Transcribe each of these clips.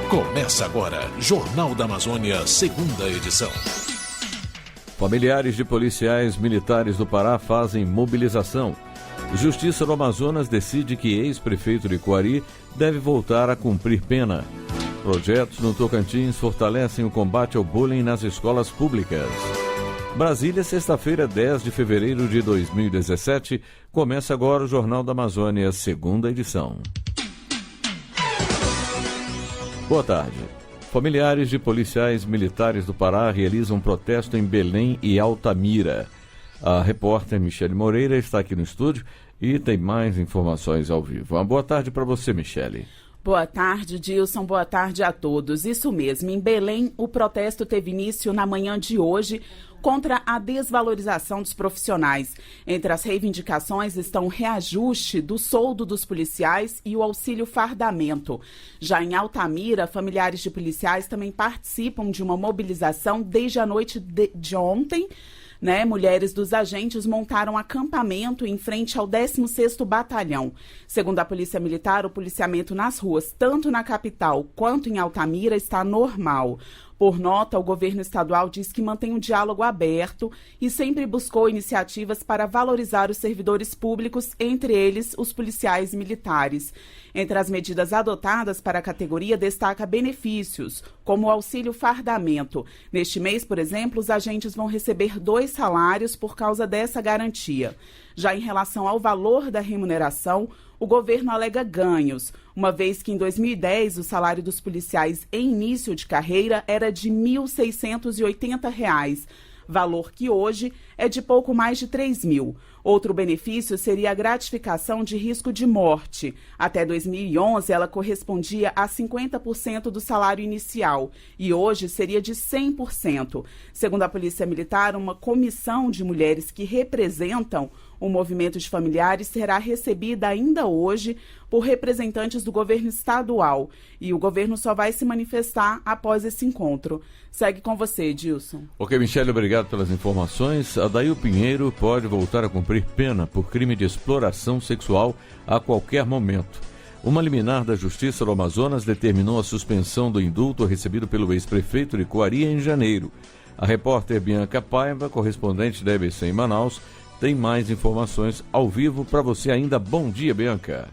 Começa agora, Jornal da Amazônia, segunda edição. Familiares de policiais militares do Pará fazem mobilização. Justiça do Amazonas decide que ex-prefeito de Coari deve voltar a cumprir pena. Projetos no Tocantins fortalecem o combate ao bullying nas escolas públicas. Brasília, sexta-feira, 10 de fevereiro de 2017. Começa agora o Jornal da Amazônia, segunda edição. Boa tarde. Familiares de policiais militares do Pará realizam protesto em Belém e Altamira. A repórter Michele Moreira está aqui no estúdio e tem mais informações ao vivo. Uma boa tarde para você, Michele. Boa tarde, Dilson. Boa tarde a todos. Isso mesmo, em Belém, o protesto teve início na manhã de hoje contra a desvalorização dos profissionais. Entre as reivindicações estão o reajuste do soldo dos policiais e o auxílio fardamento. Já em Altamira, familiares de policiais também participam de uma mobilização desde a noite de ontem. Mulheres dos agentes montaram acampamento em frente ao 16º Batalhão. Segundo a Polícia Militar, o policiamento nas ruas, tanto na capital quanto em Altamira, está normal. Por nota, o governo estadual diz que mantém um diálogo aberto e sempre buscou iniciativas para valorizar os servidores públicos, entre eles os policiais militares. Entre as medidas adotadas para a categoria, destaca benefícios, como o auxílio fardamento. Neste mês, por exemplo, os agentes vão receber 2 salários por causa dessa garantia. Já em relação ao valor da remuneração, o governo alega ganhos, uma vez que em 2010 o salário dos policiais em início de carreira era de R$ 1.680, valor que hoje é de pouco mais de R$ 3.000. Outro benefício seria a gratificação de risco de morte. Até 2011, ela correspondia a 50% do salário inicial e hoje seria de 100%. Segundo a Polícia Militar, uma comissão de mulheres que representam o movimento de familiares será recebida ainda hoje por representantes do governo estadual e o governo só vai se manifestar após esse encontro. Segue com você, Dilson. Ok, Michele, obrigado pelas informações. Adail Pinheiro pode voltar a cumprir pena por crime de exploração sexual a qualquer momento. Uma liminar da Justiça do Amazonas determinou a suspensão do indulto recebido pelo ex-prefeito de Coari em janeiro. A repórter Bianca Paiva, correspondente da EBC em Manaus, tem mais informações ao vivo para você ainda. Bom dia, Bianca.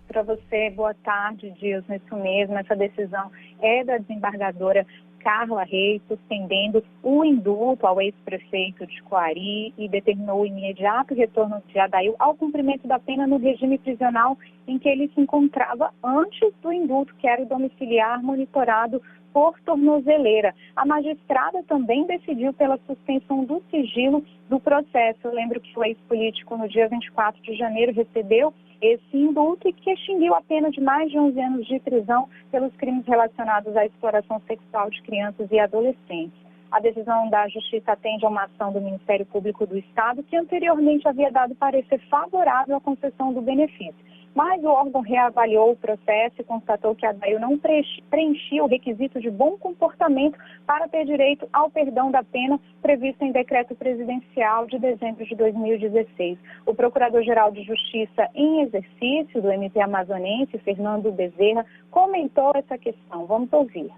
Para você, boa tarde, Dilson. Isso mesmo, essa decisão é da desembargadora Carla Reis, suspendendo o indulto ao ex-prefeito de Coari e determinou o imediato retorno de Adail ao cumprimento da pena no regime prisional em que ele se encontrava antes do indulto, que era o domiciliar monitorado por tornozeleira. A magistrada também decidiu pela suspensão do sigilo do processo. Eu lembro que o ex-político, no dia 24 de janeiro, recebeu esse indulto e que extinguiu a pena de mais de 11 anos de prisão pelos crimes relacionados à exploração sexual de crianças e adolescentes. A decisão da Justiça atende a uma ação do Ministério Público do Estado, que anteriormente havia dado parecer favorável à concessão do benefício. Mas o órgão reavaliou o processo e constatou que Adail não preenchia o requisito de bom comportamento para ter direito ao perdão da pena previsto em decreto presidencial de dezembro de 2016. O Procurador-Geral de Justiça em exercício do MP amazonense, Fernando Bezerra, comentou essa questão. Vamos ouvir.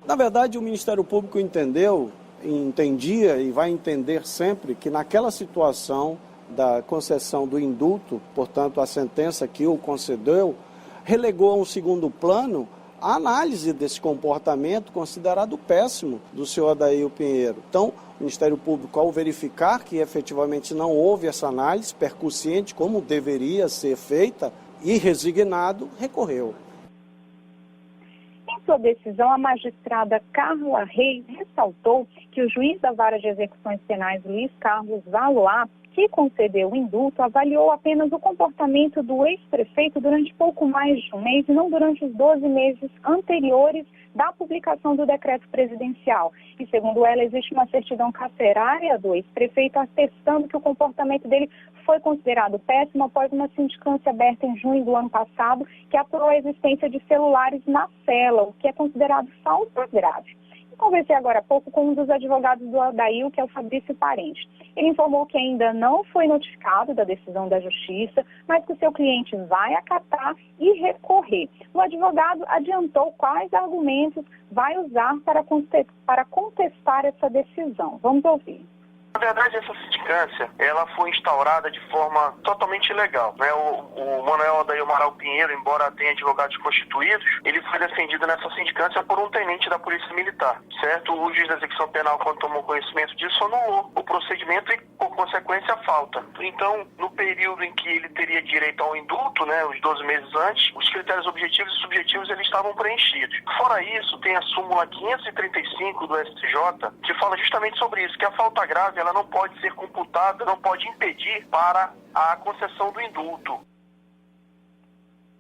Na verdade, o Ministério Público entendia e vai entender sempre que naquela situação da concessão do indulto, portanto a sentença que o concedeu, relegou a um segundo plano a análise desse comportamento considerado péssimo do senhor Adail Pinheiro. Então, o Ministério Público, ao verificar que efetivamente não houve essa análise percussiente como deveria ser feita e resignado, recorreu. Em sua decisão, a magistrada Carla Reis ressaltou que o juiz da Vara de Execuções Penais, Luiz Carlos Valois, que concedeu o indulto, avaliou apenas o comportamento do ex-prefeito durante pouco mais de um mês e não durante os 12 meses anteriores da publicação do decreto presidencial. E, segundo ela, existe uma certidão carcerária do ex-prefeito atestando que o comportamento dele foi considerado péssimo após uma sindicância aberta em junho do ano passado, que apurou a existência de celulares na cela, o que é considerado falta grave. Conversei agora há pouco com um dos advogados do Adail, que é o Fabrício Parente. Ele informou que ainda não foi notificado da decisão da Justiça, mas que o seu cliente vai acatar e recorrer. O advogado adiantou quais argumentos vai usar para contestar essa decisão. Vamos ouvir. Na verdade, essa sindicância, ela foi instaurada de forma totalmente ilegal, né? O Manuel Adail Amaral Pinheiro, embora tenha advogados constituídos, ele foi defendido nessa sindicância por um tenente da Polícia Militar, certo? O juiz da execução penal, quando tomou conhecimento disso, anulou o procedimento e, por consequência, a falta. Então, no período em que ele teria direito ao indulto, né, os 12 meses antes, os critérios objetivos e subjetivos eles estavam preenchidos. Fora isso, tem a súmula 535 do STJ, que fala justamente sobre isso, que a falta grave ela não pode ser computada, não pode impedir para a concessão do indulto.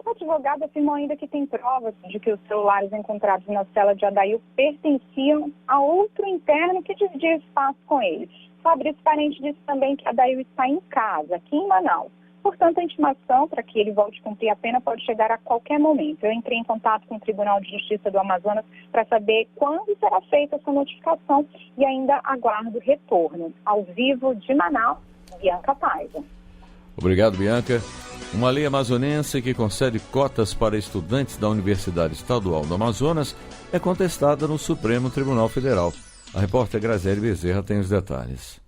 O advogado afirmou ainda que tem provas de que os celulares encontrados na cela de Adail pertenciam a outro interno que dividia espaço com ele. Fabrício Parente disse também que Adail está em casa, aqui em Manaus. Portanto, a intimação para que ele volte a cumprir a pena pode chegar a qualquer momento. Eu entrei em contato com o Tribunal de Justiça do Amazonas para saber quando será feita essa notificação e ainda aguardo retorno. Ao vivo de Manaus, Bianca Paiva. Obrigado, Bianca. Uma lei amazonense que concede cotas para estudantes da Universidade Estadual do Amazonas é contestada no Supremo Tribunal Federal. A repórter Graziele Bezerra tem os detalhes.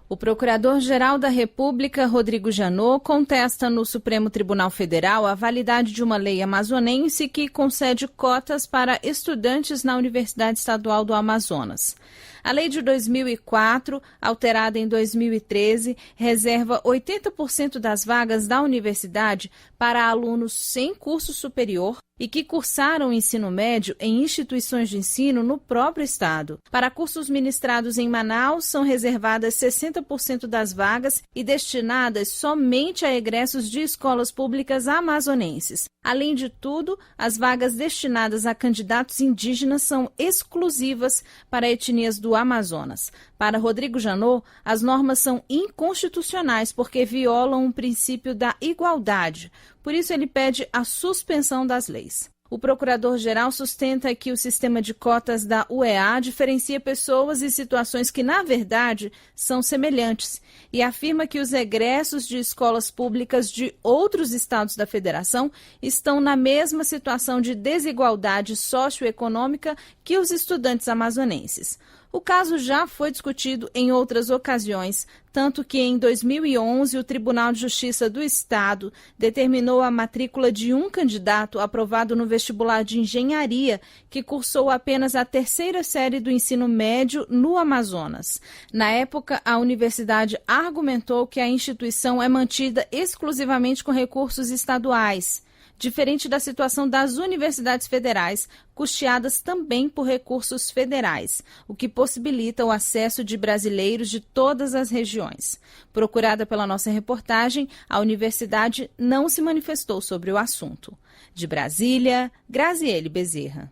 O Procurador-Geral da República, Rodrigo Janot, contesta no Supremo Tribunal Federal a validade de uma lei amazonense que concede cotas para estudantes na Universidade Estadual do Amazonas. A lei de 2004, alterada em 2013, reserva 80% das vagas da universidade para alunos sem curso superior e que cursaram o ensino médio em instituições de ensino no próprio estado. Para cursos ministrados em Manaus, são reservadas 60% das vagas e destinadas somente a egressos de escolas públicas amazonenses. Além de tudo, as vagas destinadas a candidatos indígenas são exclusivas para etnias do Amazonas. Para Rodrigo Janot, as normas são inconstitucionais porque violam o princípio da igualdade. Por isso, ele pede a suspensão das leis. O procurador-geral sustenta que o sistema de cotas da UEA diferencia pessoas e situações que, na verdade, são semelhantes e afirma que os egressos de escolas públicas de outros estados da federação estão na mesma situação de desigualdade socioeconômica que os estudantes amazonenses. O caso já foi discutido em outras ocasiões, tanto que em 2011 o Tribunal de Justiça do Estado determinou a matrícula de um candidato aprovado no vestibular de engenharia que cursou apenas a 3ª série do ensino médio no Amazonas. Na época, a universidade argumentou que a instituição é mantida exclusivamente com recursos estaduais, diferente da situação das universidades federais, custeadas também por recursos federais, o que possibilita o acesso de brasileiros de todas as regiões. Procurada pela nossa reportagem, a universidade não se manifestou sobre o assunto. De Brasília, Graziele Bezerra.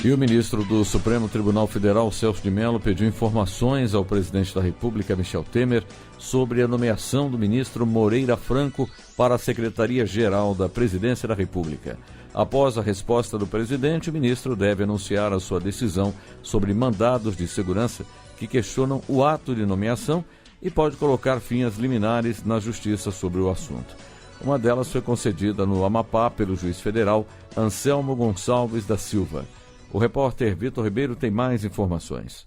E o ministro do Supremo Tribunal Federal, Celso de Mello, pediu informações ao presidente da República, Michel Temer, sobre a nomeação do ministro Moreira Franco para a Secretaria-Geral da Presidência da República. Após a resposta do presidente, o ministro deve anunciar a sua decisão sobre mandados de segurança que questionam o ato de nomeação e pode colocar fim às liminares na Justiça sobre o assunto. Uma delas foi concedida no Amapá pelo juiz federal Anselmo Gonçalves da Silva. O repórter Vitor Ribeiro tem mais informações.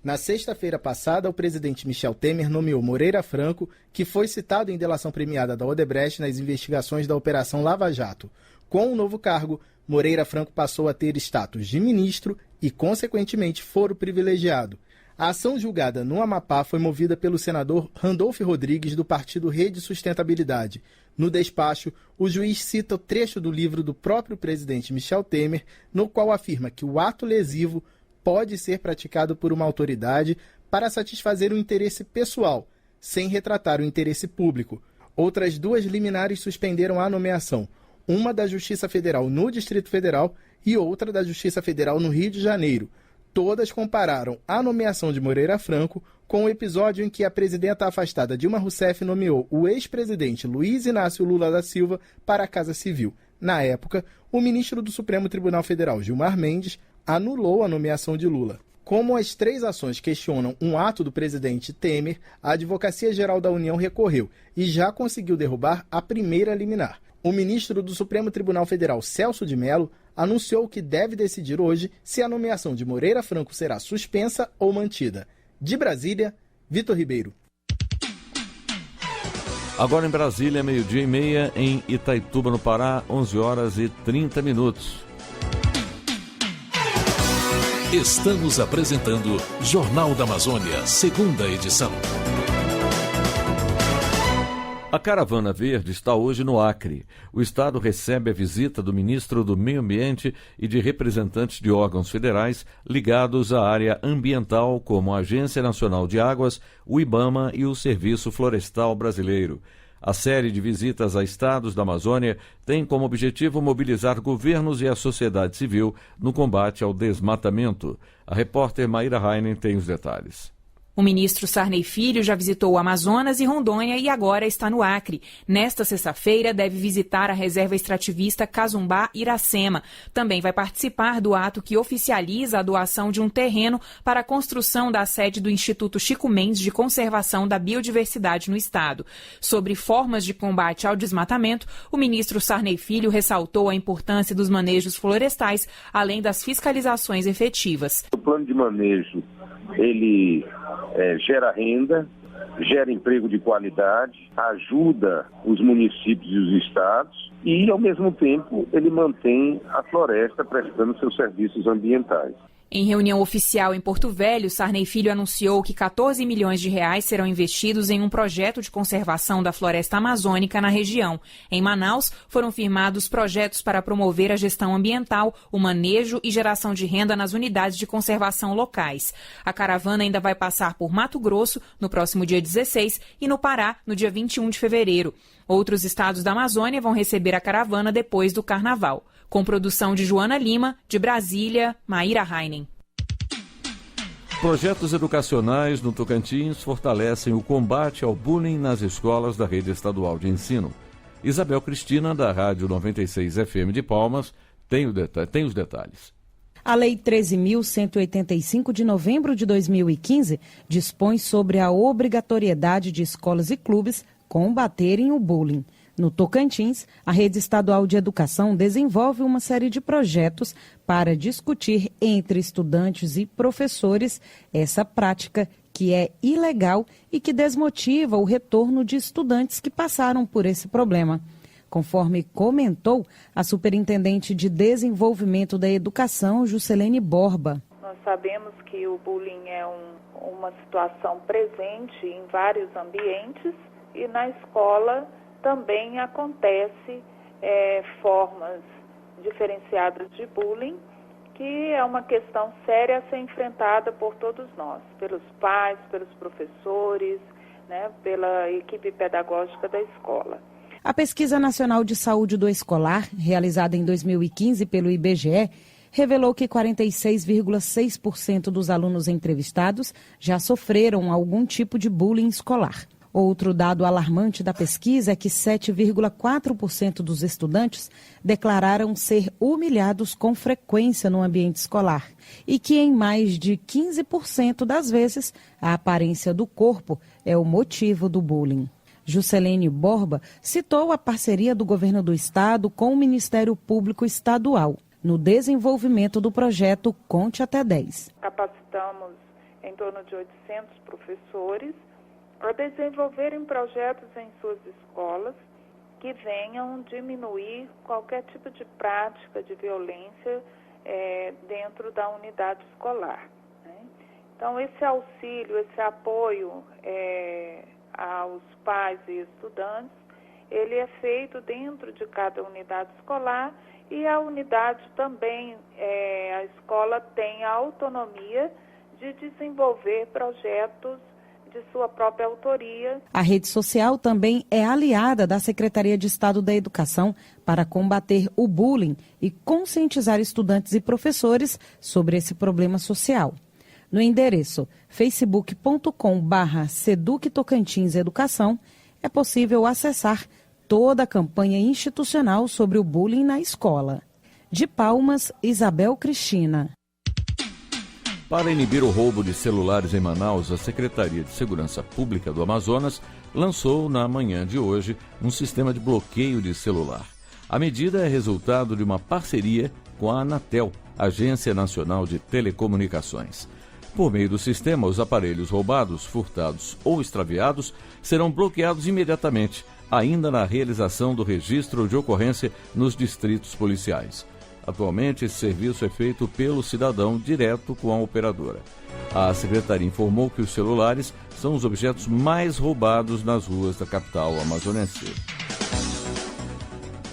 Na sexta-feira passada, o presidente Michel Temer nomeou Moreira Franco, que foi citado em delação premiada da Odebrecht nas investigações da Operação Lava Jato. Com o novo cargo, Moreira Franco passou a ter status de ministro e, consequentemente, foro privilegiado. A ação julgada no Amapá foi movida pelo senador Randolfo Rodrigues, do partido Rede Sustentabilidade. No despacho, o juiz cita o trecho do livro do próprio presidente Michel Temer, no qual afirma que o ato lesivo pode ser praticado por uma autoridade para satisfazer um interesse pessoal, sem retratar o interesse público. Outras 2 liminares suspenderam a nomeação, uma da Justiça Federal no Distrito Federal e outra da Justiça Federal no Rio de Janeiro. Todas compararam a nomeação de Moreira Franco com o episódio em que a presidenta afastada Dilma Rousseff nomeou o ex-presidente Luiz Inácio Lula da Silva para a Casa Civil. Na época, o ministro do Supremo Tribunal Federal, Gilmar Mendes, anulou a nomeação de Lula. Como as 3 ações questionam um ato do presidente Temer, a Advocacia Geral da União recorreu e já conseguiu derrubar a primeira liminar. O ministro do Supremo Tribunal Federal, Celso de Mello, anunciou que deve decidir hoje se a nomeação de Moreira Franco será suspensa ou mantida. De Brasília, Vitor Ribeiro. Agora em Brasília, 12:30, em Itaituba, no Pará, 11h30. Estamos apresentando Jornal da Amazônia, segunda edição. A Caravana Verde está hoje no Acre. O estado recebe a visita do ministro do Meio Ambiente e de representantes de órgãos federais ligados à área ambiental, como a Agência Nacional de Águas, o IBAMA e o Serviço Florestal Brasileiro. A série de visitas a estados da Amazônia tem como objetivo mobilizar governos e a sociedade civil no combate ao desmatamento. A repórter Maíra Heinen tem os detalhes. O ministro Sarney Filho já visitou o Amazonas e Rondônia e agora está no Acre. Nesta sexta-feira deve visitar a reserva extrativista Cazumbá-Iracema. Também vai participar do ato que oficializa a doação de um terreno para a construção da sede do Instituto Chico Mendes de Conservação da Biodiversidade no estado. Sobre formas de combate ao desmatamento, o ministro Sarney Filho ressaltou a importância dos manejos florestais, além das fiscalizações efetivas. O plano de manejo, ele gera renda, gera emprego de qualidade, ajuda os municípios e os estados e, ao mesmo tempo, ele mantém a floresta prestando seus serviços ambientais. Em reunião oficial em Porto Velho, Sarney Filho anunciou que 14 milhões de reais serão investidos em um projeto de conservação da floresta amazônica na região. Em Manaus, foram firmados projetos para promover a gestão ambiental, o manejo e geração de renda nas unidades de conservação locais. A caravana ainda vai passar por Mato Grosso, no próximo dia 16, e no Pará, no dia 21 de fevereiro. Outros estados da Amazônia vão receber a caravana depois do Carnaval. Com produção de Joana Lima, de Brasília, Maíra Heinen. Projetos educacionais no Tocantins fortalecem o combate ao bullying nas escolas da rede estadual de ensino. Isabel Cristina, da Rádio 96 FM de Palmas, tem os detalhes. A Lei 13.185 de novembro de 2015 dispõe sobre a obrigatoriedade de escolas e clubes combaterem o bullying. No Tocantins, a Rede Estadual de Educação desenvolve uma série de projetos para discutir entre estudantes e professores essa prática que é ilegal e que desmotiva o retorno de estudantes que passaram por esse problema. Conforme comentou a Superintendente de Desenvolvimento da Educação, Juscelene Borba. Nós sabemos que o bullying é uma situação presente em vários ambientes e na escola também acontece formas diferenciadas de bullying, que é uma questão séria a ser enfrentada por todos nós, pelos pais, pelos professores, né, pela equipe pedagógica da escola. A Pesquisa Nacional de Saúde do Escolar, realizada em 2015 pelo IBGE, revelou que 46,6% dos alunos entrevistados já sofreram algum tipo de bullying escolar. Outro dado alarmante da pesquisa é que 7,4% dos estudantes declararam ser humilhados com frequência no ambiente escolar e que em mais de 15% das vezes a aparência do corpo é o motivo do bullying. Juscelene Borba citou a parceria do governo do estado com o Ministério Público Estadual no desenvolvimento do projeto Conte Até 10. Capacitamos em torno de 800 professores a desenvolverem projetos em suas escolas que venham diminuir qualquer tipo de prática de violência dentro da unidade escolar, né? Então, esse auxílio, esse apoio aos pais e estudantes, ele é feito dentro de cada unidade escolar e a unidade também, a escola tem a autonomia de desenvolver projetos de sua própria autoria. A rede social também é aliada da Secretaria de Estado da Educação para combater o bullying e conscientizar estudantes e professores sobre esse problema social. No endereço facebook.com/Seduc Tocantins Educação, é possível acessar toda a campanha institucional sobre o bullying na escola. De Palmas, Isabel Cristina. Para inibir o roubo de celulares em Manaus, a Secretaria de Segurança Pública do Amazonas lançou na manhã de hoje um sistema de bloqueio de celular. A medida é resultado de uma parceria com a Anatel, Agência Nacional de Telecomunicações. Por meio do sistema, os aparelhos roubados, furtados ou extraviados serão bloqueados imediatamente, ainda na realização do registro de ocorrência nos distritos policiais. Atualmente, esse serviço é feito pelo cidadão direto com a operadora. A secretaria informou que os celulares são os objetos mais roubados nas ruas da capital amazonense.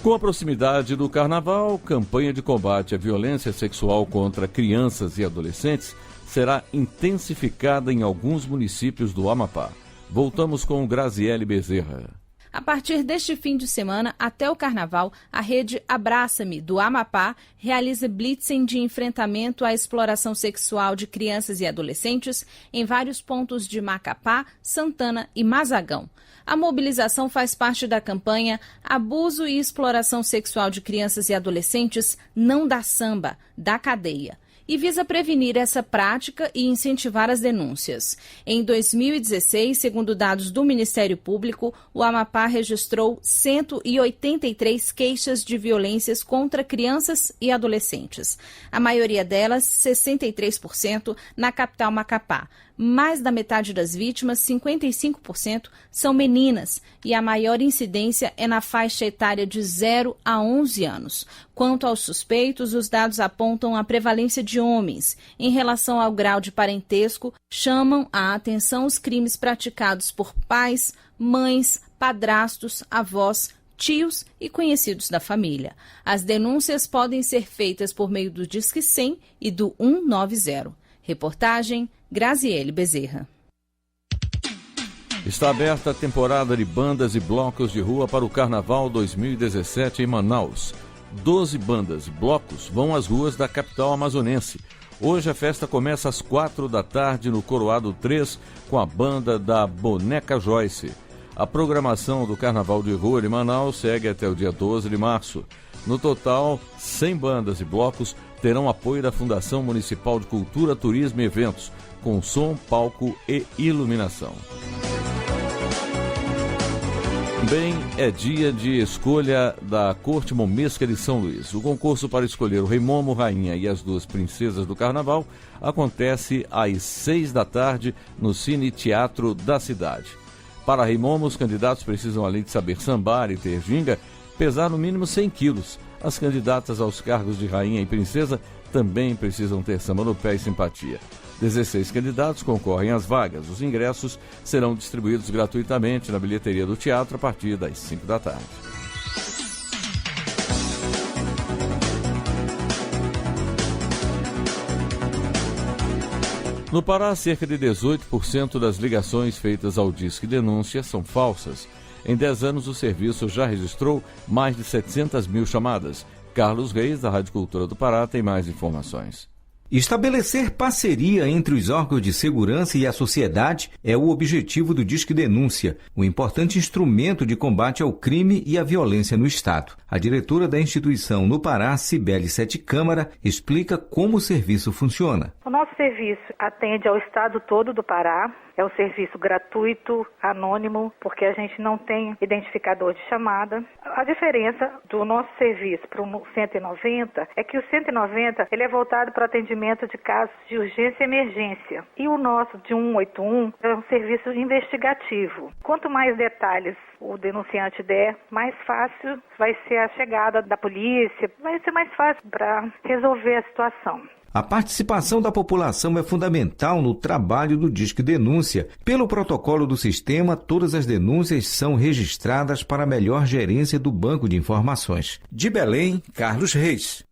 Com a proximidade do Carnaval, campanha de combate à violência sexual contra crianças e adolescentes será intensificada em alguns municípios do Amapá. Voltamos com Graziele Bezerra. A partir deste fim de semana, até o Carnaval, a rede Abraça-me, do Amapá, realiza blitzing de enfrentamento à exploração sexual de crianças e adolescentes em vários pontos de Macapá, Santana e Mazagão. A mobilização faz parte da campanha Abuso e Exploração Sexual de Crianças e Adolescentes Não dá samba, dá cadeia, e visa prevenir essa prática e incentivar as denúncias. Em 2016, segundo dados do Ministério Público, o Amapá registrou 183 queixas de violências contra crianças e adolescentes. A maioria delas, 63%, na capital Macapá. Mais da metade das vítimas, 55%, são meninas e a maior incidência é na faixa etária de 0 a 11 anos. Quanto aos suspeitos, os dados apontam a prevalência de homens. Em relação ao grau de parentesco, chamam a atenção os crimes praticados por pais, mães, padrastos, avós, tios e conhecidos da família. As denúncias podem ser feitas por meio do Disque 100 e do 190. Reportagem Graziele Bezerra. Está aberta a temporada de bandas e blocos de rua para o Carnaval 2017 em Manaus. 12 bandas e blocos vão às ruas da capital amazonense. Hoje a festa começa às 4 da tarde no Coroado 3 com a banda da Boneca Joyce. A programação do Carnaval de Rua de Manaus segue até o dia 12 de março. No total, 100 bandas e blocos terão apoio da Fundação Municipal de Cultura, Turismo e Eventos, com som, palco e iluminação. Também é dia de escolha da Corte Momesca de São Luís. O concurso para escolher o Rei Momo, Rainha e as duas princesas do Carnaval acontece às 6 da tarde no Cine Teatro da cidade. Para Rei Momo, os candidatos precisam, além de saber sambar e ter ginga, pesar no mínimo 100 quilos. As candidatas aos cargos de Rainha e Princesa também precisam ter samba no pé e simpatia. 16 candidatos concorrem às vagas. Os ingressos serão distribuídos gratuitamente na bilheteria do teatro a partir das 5 da tarde. No Pará, cerca de 18% das ligações feitas ao Disque Denúncia são falsas. Em 10 anos, o serviço já registrou mais de 700 mil chamadas. Carlos Reis, da Rádio Cultura do Pará, tem mais informações. Estabelecer parceria entre os órgãos de segurança e a sociedade é o objetivo do Disque Denúncia, um importante instrumento de combate ao crime e à violência no Estado. A diretora da instituição no Pará, Cibele Sete Câmara, explica como o serviço funciona. O nosso serviço atende ao estado todo do Pará. É um serviço gratuito, anônimo, porque a gente não tem identificador de chamada. A diferença do nosso serviço para o 190 é que o 190 ele é voltado para o atendimento de casos de urgência e emergência. E o nosso de 181 é um serviço investigativo. Quanto mais detalhes o denunciante der, mais fácil vai ser a chegada da polícia, vai ser mais fácil para resolver a situação. A participação da população é fundamental no trabalho do Disque Denúncia. Pelo protocolo do sistema, todas as denúncias são registradas para a melhor gerência do Banco de Informações. De Belém, Carlos Reis.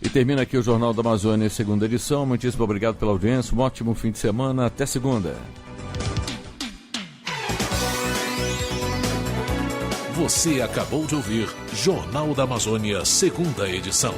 E termina aqui o Jornal da Amazônia, segunda edição. Muitíssimo obrigado pela audiência, um ótimo fim de semana. Até segunda. Você acabou de ouvir Jornal da Amazônia, segunda edição.